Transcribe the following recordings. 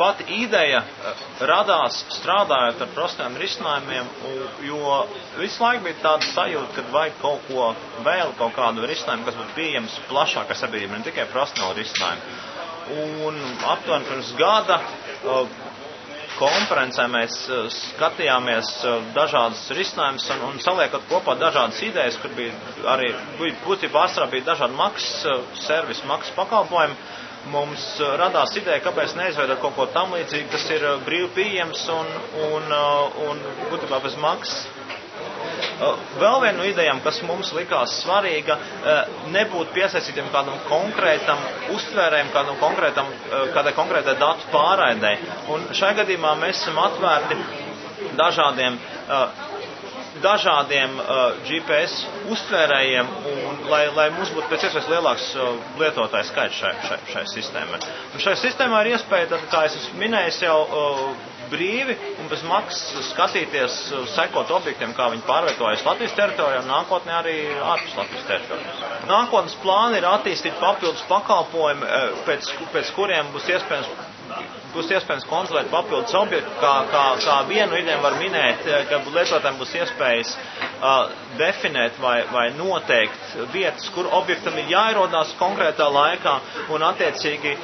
pati ideja radās strādājot ar profesionāliem risinājumiem, jo visu laiku bija tāda sajūta, ka vajag kaut ko vēl, kaut kādu risinājumu, kas būtu pieejams plašākai sabiedrībai, ne tikai profesionāli risinājumi. Un aptuveni pirms gada konferencē mēs skatījāmies dažādas risinājumus un saliekot kopā dažādas idejas, kur bija arī, būtībā pārsvarā bija dažādi maksas servisi, maksas pakalpojumi. Mums radās ideja, kāpēc neizveidot kaut ko tam līdzīgi, kas ir brīvi pieejams un būtībā bez maksas. Vēl viena no idejām, kas mums likās svarīga, nebūt piesaistītiem kādam konkrētam uztvērējam, kādai konkrētai datu pārraidei. Un šajā gadījumā mēs esam atvērti dažādiem GPS uztvērējiem, un, lai mums būtu pēc iespējas lielāks lietotāju skaits šai sistēmai. Un šai sistēmai ir iespēja, tad, kā es esmu minējis jau, brīvi un bez maksas skatīties, sekot objektiem, kā viņi pārvietojas Latvijas teritorijā un nākotnē arī ārpus Latvijas teritorijās. Nākotnes plāni ir attīstīt papildus pakalpojumi, pēc kuriem būs iespējams kontrolēt papildus objektu, kā vienu ideju var minēt, ka lietotājiem būs iespējas definēt vai noteikt vietas, kur objektam ir jāierodās konkrētā laikā un attiecīgi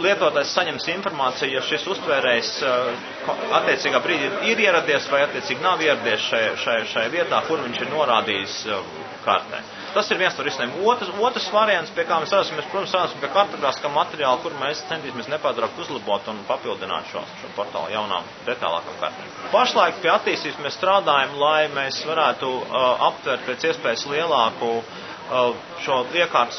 lietotājs saņems informāciju, ja šis uztvērējs attiecīgā brīdī ir ieradies vai attiecīgi nav ieradies šai vietā, kur viņš ir norādījis kartē. Tas ir viens no risinājumiem. Otrs variants, pie kā mēs strādāsim, mēs, protams, strādāsim pie kartogrāfiskā materiāla, kur mēs centīsimies nepārtraukt uzlabot un papildināt šo portālu jaunām, detālākām kartēm. Pašlaik pie attīstības mēs strādājam, lai mēs varētu aptvert pēc iespējas lielāku šo iekārtu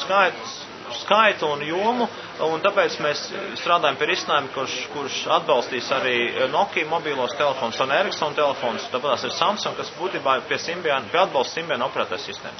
skaitu un jomu, un tāpēc mēs strādājam pie risinājuma, kurš atbalstīs arī Nokia mobīlos telefonus un Ericsson telefonus, tāpēc ir Samsung, kas būtībā pie atbalsta Symbian operatēra sistēmu.